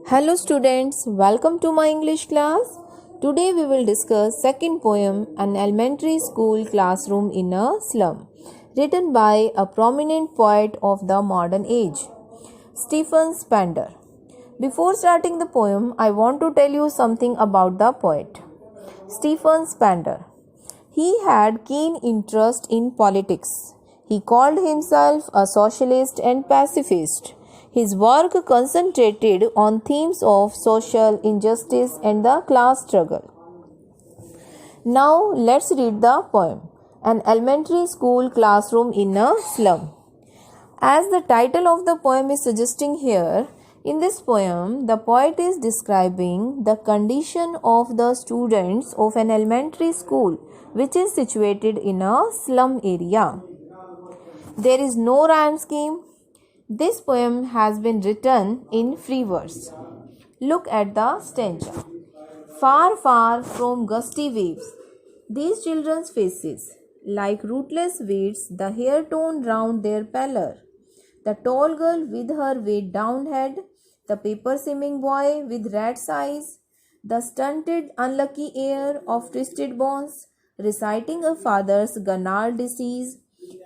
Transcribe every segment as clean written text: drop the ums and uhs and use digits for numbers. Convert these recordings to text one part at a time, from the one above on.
Hello students, welcome to my English class. Today we will discuss second poem, An Elementary School Classroom in a Slum, written by a prominent poet of the modern age, Stephen Spender. Before starting the poem, I want to tell you something about the poet, Stephen Spender. He had keen interest in politics. He called himself a socialist and pacifist. His work concentrated on themes of social injustice and the class struggle. Now let's read the poem, An Elementary School Classroom in a Slum. As the title of the poem is suggesting here, in this poem, the poet is describing the condition of the students of an elementary school which is situated in a slum area. There is no rhyme scheme. This poem has been written in free verse. Look at the stanza. Far, far from gusty waves, these children's faces, like rootless weeds, the hair torn round their pallor. The tall girl with her weighed down head, the paper-seaming boy with rat's eyes, the stunted, unlucky heir of twisted bones, reciting a father's gnarled disease,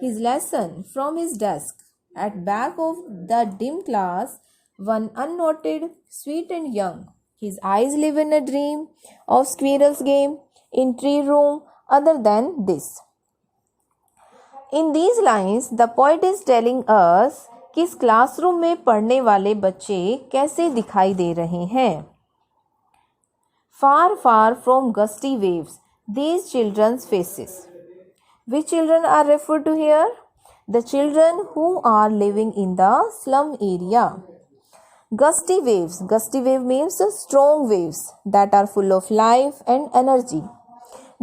his lesson from his desk. At back of the dim class, one unnoted, sweet and young. His eyes live in a dream of squirrel's game in tree room other than this. In these lines, the poet is telling us कि इस classroom में पढ़ने वाले बच्चे कैसे दिखाई दे रहे हैं. Far, far from gusty waves, these children's faces. Which children are referred to here? The children who are living in the slum area. Gusty waves. Gusty wave means strong waves that are full of life and energy.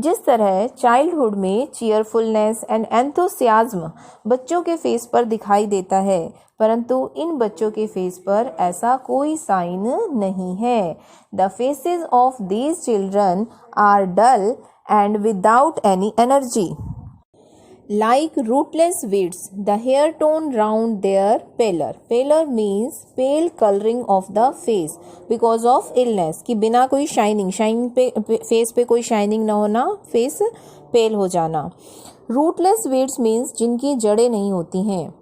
जिस तरह childhood में cheerfulness and enthusiasm बच्चों के face पर दिखाई देता है, परंतु इन बच्चों के फेस पर ऐसा कोई साइन नहीं है. The faces of these children are dull and without any energy. Like rootless weeds, the hair torn round their pallor. Pallor means pale coloring of the face because of illness. कि बिना कोई shining पे face पे कोई shining ना होना, face पेल हो जाना. Rootless weeds means जिनकी जड़ें नहीं होती हैं.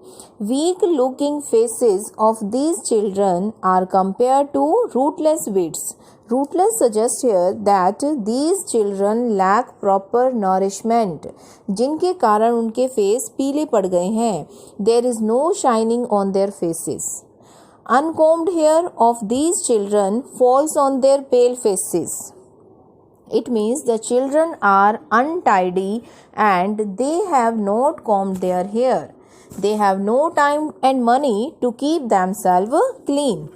Weak looking faces of these children are compared to rootless weeds. Rootless suggests here that these children lack proper nourishment, जिनके कारण उनके फेस पीले पड़ गए हैं. There is no shining on their faces. Uncombed hair of these children falls on their pale faces. It means the children are untidy and they have not combed their hair. They have no time and money to keep themselves clean.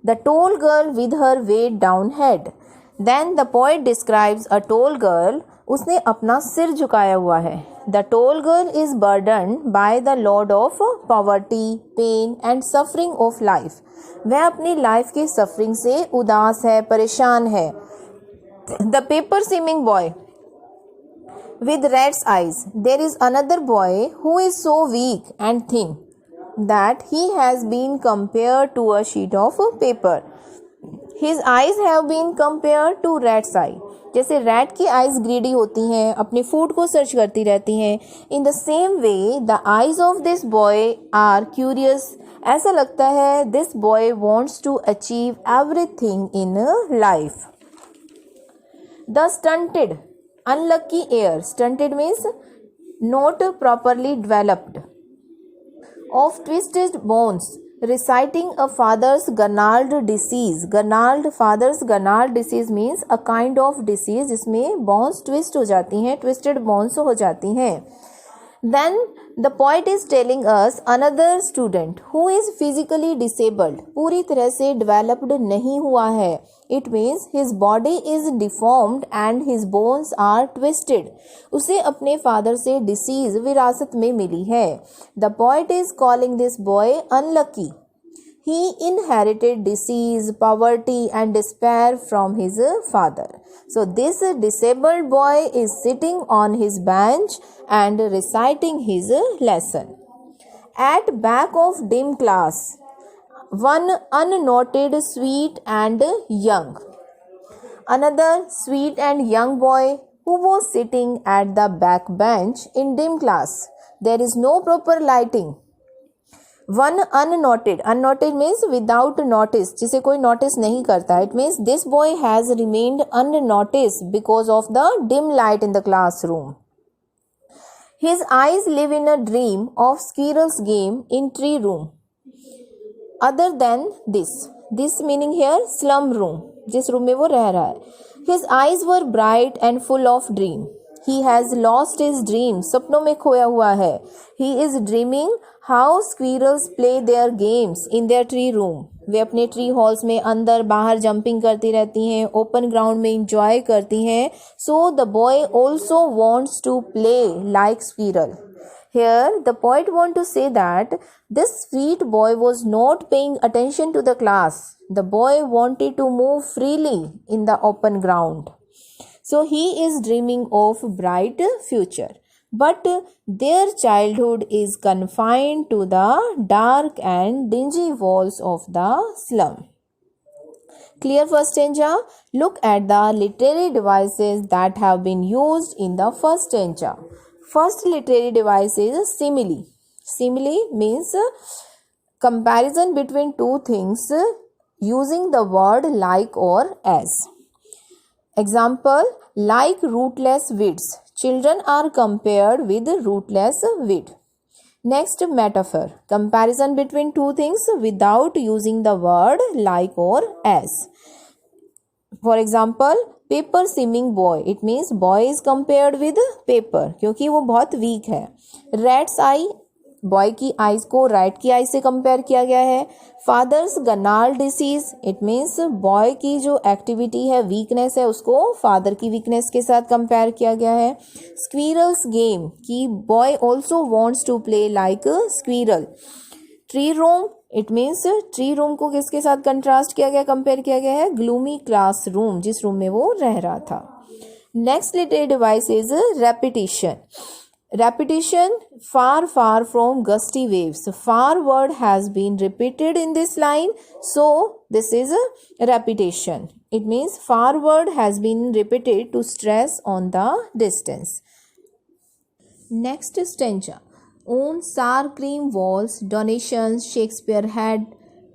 The tall girl with her weighed down head. Then the poet describes a tall girl. उसने अपना सिर झुकाया हुआ है. The tall girl is burdened by the load of poverty, pain and suffering of life. वह अपनी life की suffering से उदास है, परेशान है. The paper seaming boy with rat's eyes. There is another boy who is so weak and thin that he has been compared to a sheet of paper. His eyes have been compared to rat's eye. जैसे rat की eyes greedy होती हैं, अपने food को search करती रहती हैं. In the same way the eyes of this boy are curious. ऐसा लगता है this boy wants to achieve everything in life. The stunted unlucky air. Stunted means not properly developed. Of twisted bones, reciting a father's gnarled disease. Father's gnarled disease means a kind of disease जिसमें bones twist हो जाती हैं, twisted bones हो जाती हैं. Then the poet is telling us another student who is physically disabled, पूरी तरह से developed नहीं हुआ है. It means his body is deformed and his bones are twisted. उसे अपने father से disease विरासत में मिली है. The poet is calling this boy unlucky. He inherited disease, poverty and despair from his father. So this disabled boy is sitting on his bench and reciting his lesson. At back of dim class, one unnoted sweet and young. Another sweet and young boy who was sitting at the back bench in dim class. There is no proper lighting. One unnoted. Unnoted means without notice, जिसे कोई notice नहीं करता. It means this boy has remained unnoticed because of the dim light in the classroom. His eyes live in a dream of squirrel's game in tree room. Other than this meaning here slum room, जिस room में वो रह रहा है. His eyes were bright and full of dream. He has lost his dream. सपनों में खोया हुआ है. He is dreaming how squirrels play their games in their tree room. वे अपने ट्री हॉल्स में अंदर बाहर जंपिंग करती रहती हैं, ओपन ग्राउंड में इंजॉय करती हैं. So the boy also wants to play like squirrel. Here the poet wants to say that this sweet boy was not paying attention to the class. The boy wanted to move freely in the open ground. So he is dreaming of bright future. But their childhood is confined to the dark and dingy walls of the slum. Clear first stanza? Look at the literary devices that have been used in the first stanza. First literary device is simile. Simile means comparison between two things using the word like or as. Example, like rootless weeds. Children are compared with rootless weed. Next metaphor, comparison between two things without using the word like or as. For example, paper seeming boy. It means boy is compared with paper क्योंकि वो बहुत weak है. Rat's eye, boy की eyes को rat की eyes से compare किया गया है. Father's gunal disease. It means boy की जो activity है, weakness है, उसको father की weakness के साथ compare किया गया है. Squirrel's game कि boy also wants to play like a squirrel. Tree room. It means tree room को किसके साथ कंट्रास्ट किया गया, कंपेयर किया गया है, ग्लूमी क्लास रूम, जिस रूम में वो रह रहा था. Next literary device is repetition. Repetition, far far from gusty waves. Far word has been repeated in this line, so this is repetition. It means far word has been repeated to stress on the distance. Next stanza. On sour cream walls, donations Shakespeare had,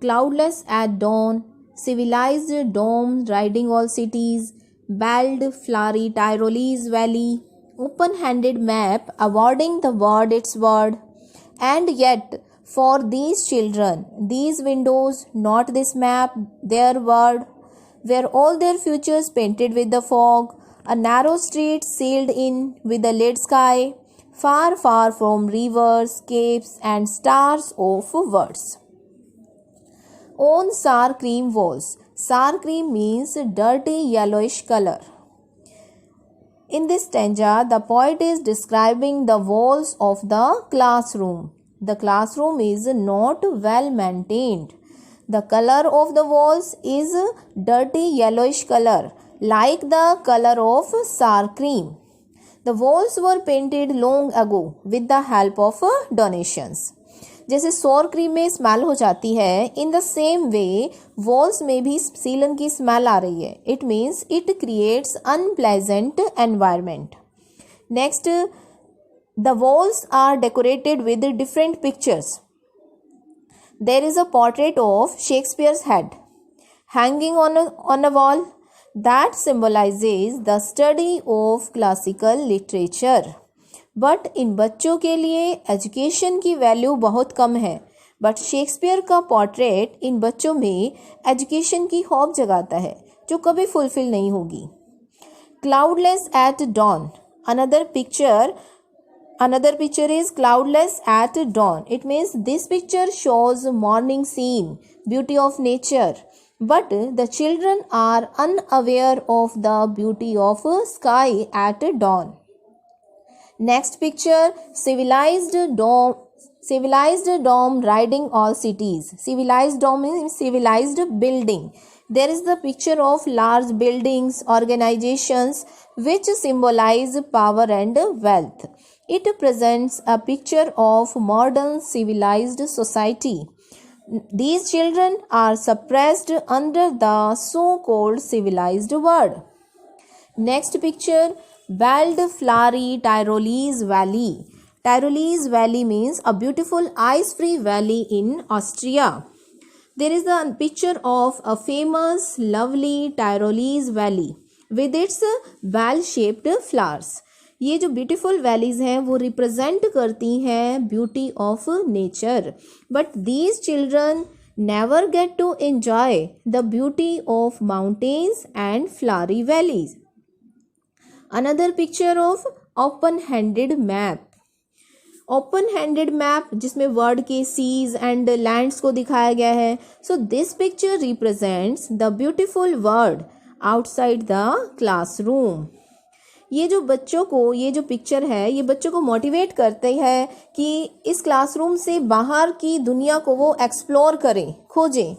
cloudless at dawn, civilized dome riding all cities, bald flowery Tyrolese valley, open-handed map awarding the word its word. And yet, for these children, these windows, not this map, their word, were all their futures painted with the fog, a narrow street sealed in with a lead sky, far, far from rivers, capes, and stars of words. On sour cream walls. Sour cream means dirty yellowish color. In this stanza, the poet is describing the walls of the classroom. The classroom is not well maintained. The color of the walls is dirty yellowish color, like the color of sour cream. The walls were painted long ago with the help of donations. जैसे सोर cream में smell हो जाती है, in the same way walls में भी सीलन की स्मेल आ रही है. It means it creates unpleasant environment. Next, the walls are decorated with different pictures. There is a portrait of Shakespeare's head hanging on a wall. That symbolizes the study of classical literature. But इन बच्चों के लिए education की value बहुत कम है. But Shakespeare का portrait इन बच्चों में education की होप जगाता है, जो कभी फुलफिल नहीं होगी. Cloudless at dawn. Another picture is cloudless at dawn. It means this picture shows morning scene, beauty of nature. But the children are unaware of the beauty of sky at dawn. Next picture, civilized dome riding all cities. Civilized dome means civilized building. There is the picture of large buildings, organizations which symbolize power and wealth. It presents a picture of modern civilized society. These children are suppressed under the so-called civilized world. Next picture, Waldflary Tyrolese Valley. Tyrolese Valley means a beautiful ice-free valley in Austria. There is a picture of a famous lovely Tyrolese Valley with its bell-shaped flowers. ये जो beautiful valleys हैं वो represent करती हैं beauty of nature, but these children never get to enjoy the beauty of mountains and flowery valleys. Another picture of open handed map. Open handed map जिसमें world के seas and lands को दिखाया गया है. So this picture represents the beautiful world outside the classroom. ये जो बच्चों को ये जो पिक्चर है ये बच्चों को मोटिवेट करते हैं कि इस क्लासरूम से बाहर की दुनिया को वो एक्सप्लोर करें, खोजें.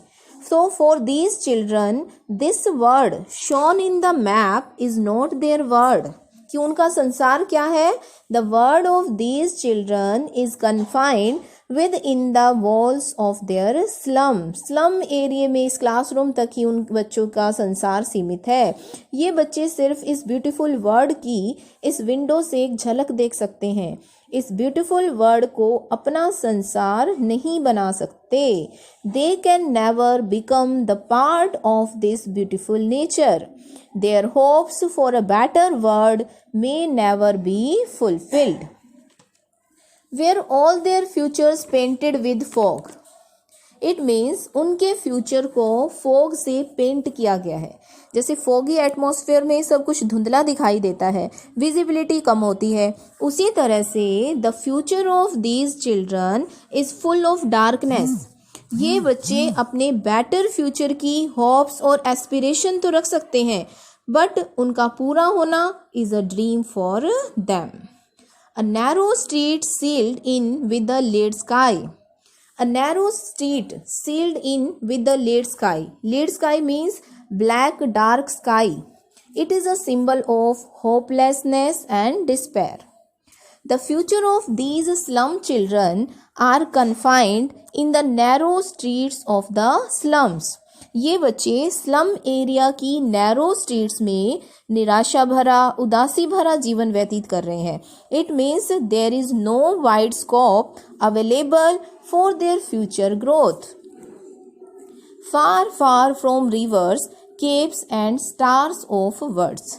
So for these children this world shown in the map is not there world. कि उनका संसार क्या है? The world of these children is confined with in the walls of their slum. Slum area में इस classroom तक ही उन बच्चों का संसार सीमित है. ये बच्चे सिर्फ इस ब्यूटीफुल वर्ल्ड की इस विंडो से एक झलक देख सकते हैं. इस ब्यूटीफुल वर्ल्ड को अपना संसार नहीं बना सकते. They can never become the part of this beautiful nature. Their hopes for a better world may never be fulfilled. Were all their futures painted with fog? It means उनके future को fog से paint किया गया है. जैसे foggy atmosphere में सब कुछ धुंधला दिखाई देता है, विजिबिलिटी कम होती है, उसी तरह से the future of these children is full of darkness. ये बच्चे अपने बेटर फ्यूचर की होप्स और एस्पिरेशन तो रख सकते हैं, बट उनका पूरा होना is a dream for them. A narrow street sealed in with the lead sky. A narrow street sealed in with the lead sky. Lead sky means black dark sky. It is a symbol of hopelessness and despair. The future of these slum children are confined in the narrow streets of the slums. ये बच्चे slum area की narrow streets में निराशा भरा, उदासी भरा जीवन व्यतीत कर रहे हैं. It means there is no wide scope available for their future growth. Far far from rivers, capes and stars of words.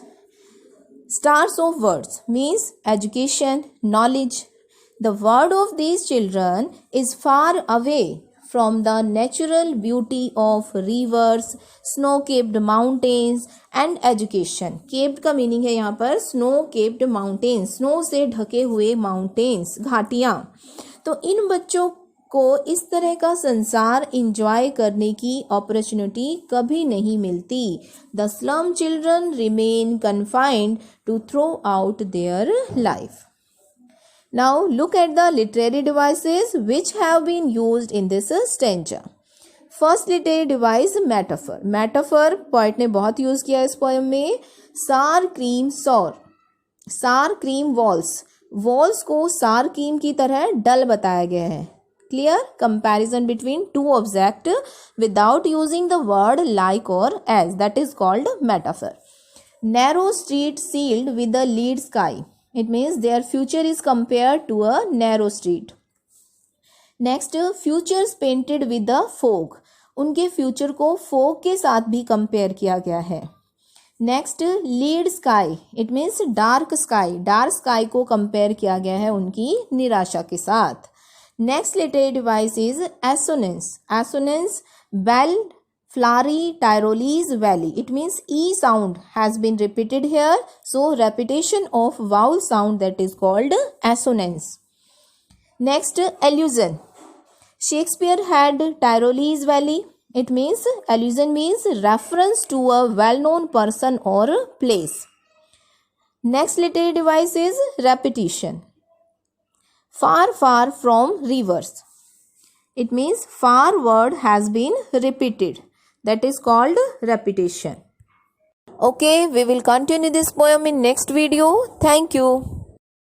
Stars of words means education, knowledge. The world of these children is far away from the natural beauty of rivers, snow-capped mountains and education. Capped का meaning है यहाँ पर snow-capped mountains, snow से ढके हुए mountains, घाटियाँ. तो इन बच्चों को इस तरह का संसार इंजॉय करने की अपॉर्चुनिटी कभी नहीं मिलती. The slum children remain confined to throw out their life. Now look at the literary devices which have been used in this stanza. First literary device metaphor. Metaphor poet ने बहुत use किया इस poem में. सार cream सौर. सार cream walls. Walls को सार क्रीम की तरह डल बताया गया है. Clear comparison between two objects without using the word like or as, that is called metaphor. Narrow street sealed with the lead sky. It means their future is compared to a narrow street. Next, futures painted with the fog. उनके future को fog के साथ भी compare किया गया है. Next, lead sky. It means dark sky. Dark sky को compare किया गया है उनकी निराशा के साथ. Next literary device is assonance. Assonance, Waldflary Tyrolese Valley. It means E sound has been repeated here. So repetition of vowel sound, that is called assonance. Next, allusion. Shakespeare had Tyrolese Valley. It means allusion means reference to a well-known person or place. Next literary device is repetition. Far, far from rivers. It means far word has been repeated. That is called repetition. Okay, we will continue this poem in next video. Thank you.